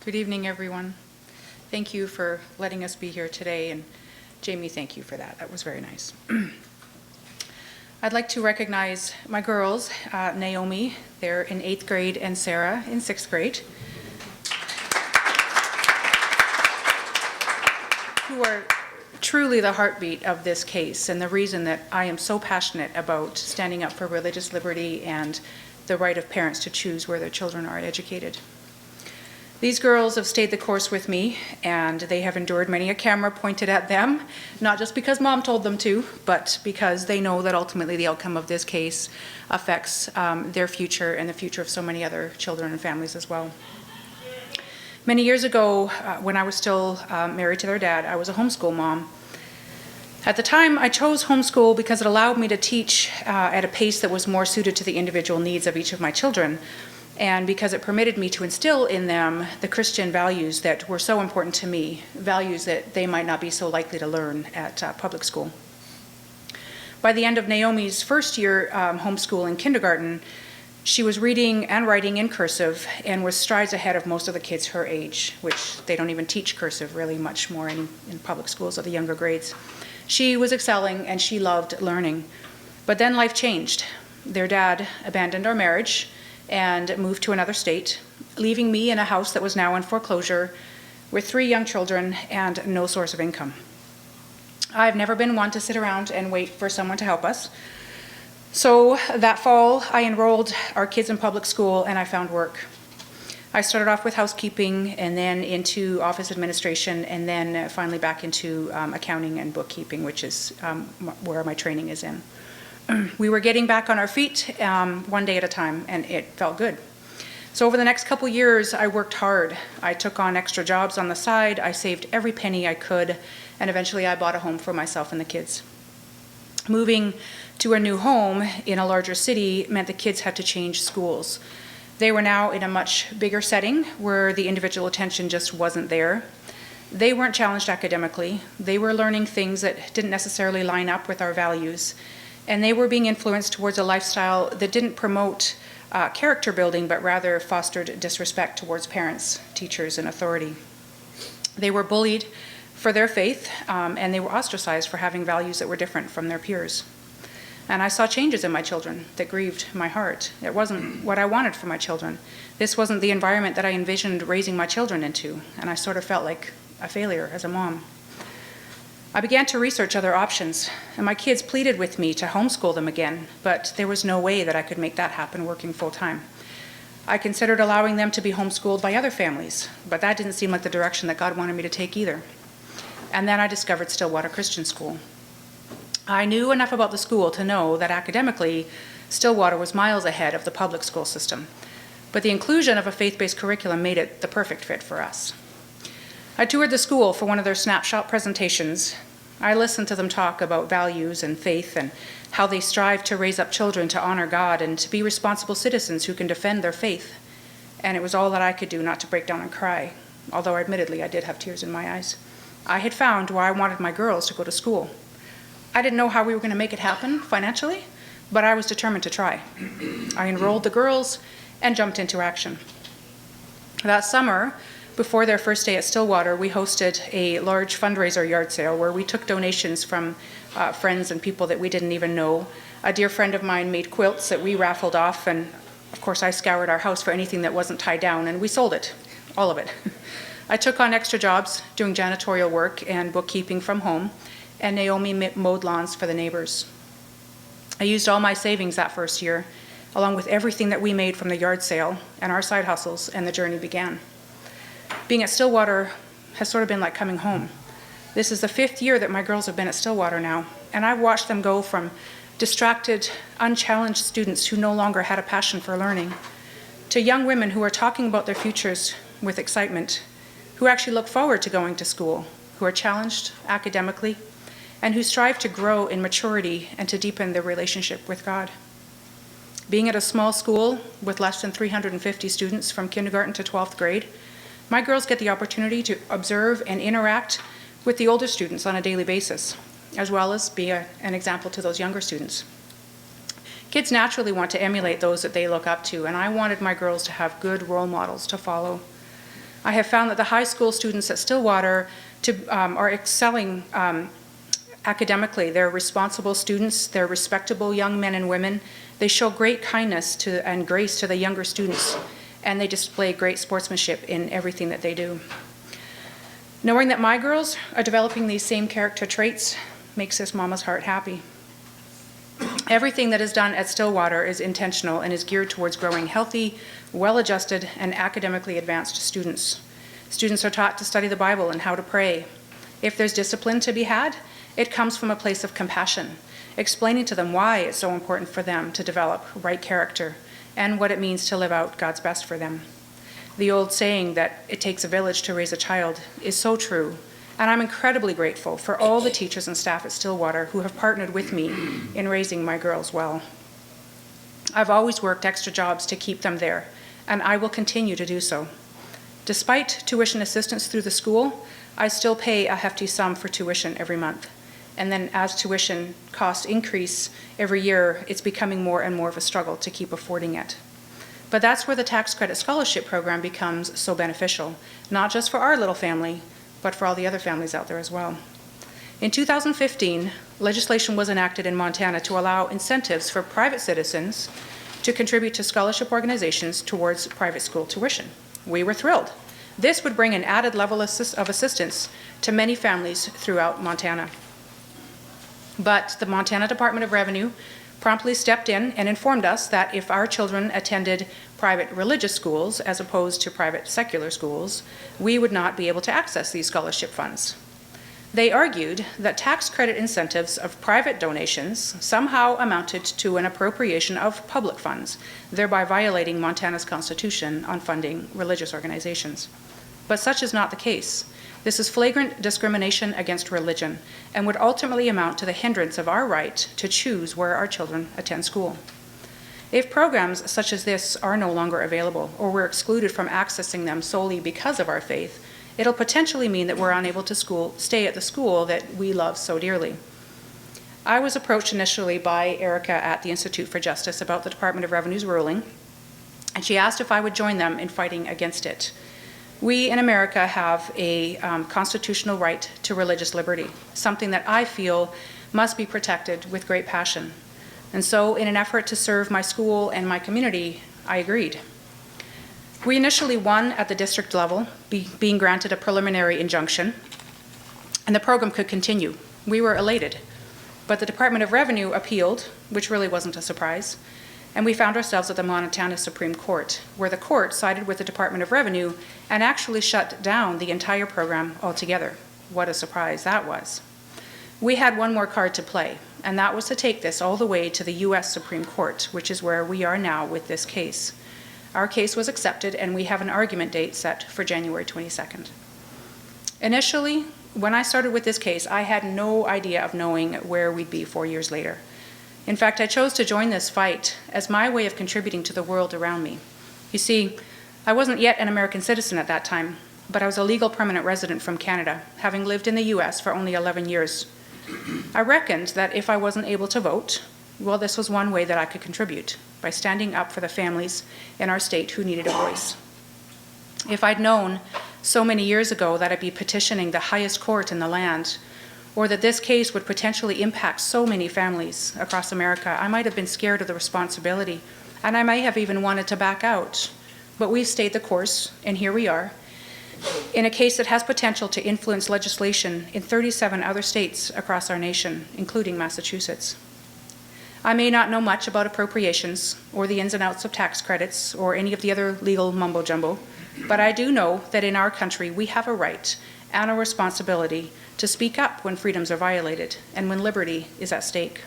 Good evening, everyone. Thank you for letting us be here today, and Jamie, thank you for that. That was very nice. I'd like to recognize my girls, Naomi, they're in 8th grade, and Sarah in 6th grade, who are truly the heartbeat of this case and the reason that I am so passionate about standing up for religious liberty and the right of parents to choose where their children are educated. These girls have stayed the course with me, and they have endured many a camera pointed at them, not just because Mom told them to, but because they know that ultimately the outcome of this case affects their future and the future of so many other children and families as well. Many years ago, when I was still married to their dad, I was a homeschool mom. At the time, I chose homeschool because it allowed me to teach at a pace that was more suited to the individual needs of each of my children, and because it permitted me to instill in them the Christian values that were so important to me, values that they might not be so likely to learn at public school. By the end of Naomi's first year homeschool in kindergarten, she was reading and writing in cursive and was strides ahead of most of the kids her age, which they don't even teach cursive really much more in public schools at the younger grades. She was excelling and she loved learning. But then life changed. Their dad abandoned our marriage and moved to another state, leaving me in a house that was now in foreclosure with 3 young children and no source of income. I've never been one to sit around and wait for someone to help us. So that fall, I enrolled our kids in public school and I found work. I started off with housekeeping and then into office administration and then finally back into accounting and bookkeeping, which is where my training is in. We were getting back on our feet one day at a time, and it felt good. So over the next couple years, I worked hard. I took on extra jobs on the side, I saved every penny I could, and eventually I bought a home for myself and the kids. Moving to a new home in a larger city meant the kids had to change schools. They were now in a much bigger setting where the individual attention just wasn't there. They weren't challenged academically. They were learning things that didn't necessarily line up with our values. And they were being influenced towards a lifestyle that didn't promote character building, but rather fostered disrespect towards parents, teachers, and authority. They were bullied for their faith, and they were ostracized for having values that were different from their peers. And I saw changes in my children that grieved my heart. It wasn't what I wanted for my children. This wasn't the environment that I envisioned raising my children into, and I sort of felt like a failure as a mom. I began to research other options, and my kids pleaded with me to homeschool them again, but there was no way that I could make that happen working full-time. I considered allowing them to be homeschooled by other families, but that didn't seem like the direction that God wanted me to take either. And then I discovered Stillwater Christian School. I knew enough about the school to know that academically, Stillwater was miles ahead of the public school system, but the inclusion of a faith-based curriculum made it the perfect fit for us. I toured the school for one of their snapshot presentations. I listened to them talk about values and faith and how they strive to raise up children to honor God and to be responsible citizens who can defend their faith. And it was all that I could do not to break down and cry, although admittedly I did have tears in my eyes. I had found where I wanted my girls to go to school. I didn't know how we were going to make it happen financially, but I was determined to try. I enrolled the girls and jumped into action. That summer, before their first day at Stillwater, we hosted a large fundraiser yard sale where we took donations from friends and people that we didn't even know. A dear friend of mine made quilts that we raffled off, and of course I scoured our house for anything that wasn't tied down, and we sold it, all of it. I took on extra jobs doing janitorial work and bookkeeping from home, and Naomi mowed lawns for the neighbors. I used all my savings that first year, along with everything that we made from the yard sale and our side hustles, and the journey began. Being at Stillwater has sort of been like coming home. This is the 5th year that my girls have been at Stillwater now, and I've watched them go from distracted, unchallenged students who no longer had a passion for learning, to young women who are talking about their futures with excitement, who actually look forward to going to school, who are challenged academically, and who strive to grow in maturity and to deepen their relationship with God. Being at a small school with less than 350 students from kindergarten to 12th grade, my girls get the opportunity to observe and interact with the older students on a daily basis, as well as be an example to those younger students. Kids naturally want to emulate those that they look up to, and I wanted my girls to have good role models to follow. I have found that the high school students at Stillwater are excelling academically. They're responsible students. They're respectable young men and women. They show great kindness and grace to the younger students, and they display great sportsmanship in everything that they do. Knowing that my girls are developing these same character traits makes this mama's heart happy. Everything that is done at Stillwater is intentional and is geared towards growing healthy, well-adjusted, and academically advanced students. Students are taught to study the Bible and how to pray. If there's discipline to be had, it comes from a place of compassion, explaining to them why it's so important for them to develop right character and what it means to live out God's best for them. The old saying that it takes a village to raise a child is so true, and I'm incredibly grateful for all the teachers and staff at Stillwater who have partnered with me in raising my girls well. I've always worked extra jobs to keep them there, and I will continue to do so. Despite tuition assistance through the school, I still pay a hefty sum for tuition every month. And then as tuition costs increase every year, it's becoming more and more of a struggle to keep affording it. But that's where the tax credit scholarship program becomes so beneficial, not just for our little family, but for all the other families out there as well. In 2015, legislation was enacted in Montana to allow incentives for private citizens to contribute to scholarship organizations towards private school tuition. We were thrilled. This would bring an added level of assistance to many families throughout Montana. But the Montana Department of Revenue promptly stepped in and informed us that if our children attended private religious schools as opposed to private secular schools, we would not be able to access these scholarship funds. They argued that tax credit incentives of private donations somehow amounted to an appropriation of public funds, thereby violating Montana's constitution on funding religious organizations. But such is not the case. This is flagrant discrimination against religion and would ultimately amount to the hindrance of our right to choose where our children attend school. If programs such as this are no longer available or we're excluded from accessing them solely because of our faith, it'll potentially mean that we're unable to stay at the school that we love so dearly. I was approached initially by Erica at the Institute for Justice about the Department of Revenue's ruling, and she asked if I would join them in fighting against it. We in America have a constitutional right to religious liberty, something that I feel must be protected with great passion. And so in an effort to serve my school and my community, I agreed. We initially won at the district level, being granted a preliminary injunction, and the program could continue. We were elated. But the Department of Revenue appealed, which really wasn't a surprise, and we found ourselves at the Montana Supreme Court, where the court sided with the Department of Revenue and actually shut down the entire program altogether. What a surprise that was. We had one more card to play, and that was to take this all the way to the U.S. Supreme Court, which is where we are now with this case. Our case was accepted, and we have an argument date set for January 22nd. Initially, when I started with this case, I had no idea of knowing where we'd be 4 years later. In fact, I chose to join this fight as my way of contributing to the world around me. You see, I wasn't yet an American citizen at that time, but I was a legal permanent resident from Canada, having lived in the U.S. for only 11 years. I reckoned that if I wasn't able to vote, well, this was one way that I could contribute, by standing up for the families in our state who needed a voice. If I'd known so many years ago that I'd be petitioning the highest court in the land, or that this case would potentially impact so many families across America, I might have been scared of the responsibility, and I may have even wanted to back out. But we've stayed the course, and here we are, in a case that has potential to influence legislation in 37 other states across our nation, including Massachusetts. I may not know much about appropriations or the ins and outs of tax credits or any of the other legal mumbo-jumbo, but I do know that in our country we have a right and a responsibility to speak up when freedoms are violated and when liberty is at stake.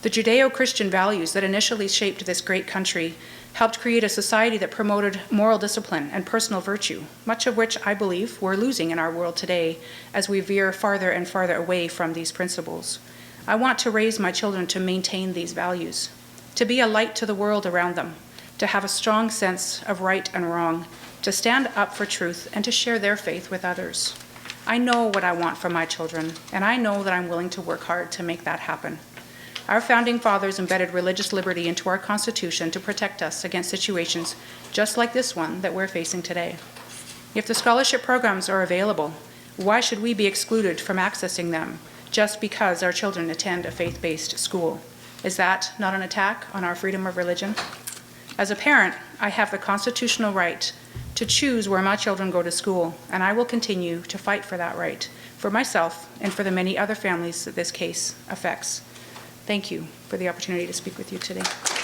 The Judeo-Christian values that initially shaped this great country helped create a society that promoted moral discipline and personal virtue, much of which I believe we're losing in our world today as we veer farther and farther away from these principles. I want to raise my children to maintain these values, to be a light to the world around them, to have a strong sense of right and wrong, to stand up for truth, and to share their faith with others. I know what I want for my children, and I know that I'm willing to work hard to make that happen. Our founding fathers embedded religious liberty into our Constitution to protect us against situations just like this one that we're facing today. If the scholarship programs are available, why should we be excluded from accessing them just because our children attend a faith-based school? Is that not an attack on our freedom of religion? As a parent, I have the constitutional right to choose where my children go to school, and I will continue to fight for that right, for myself and for the many other families that this case affects. Thank you for the opportunity to speak with you today.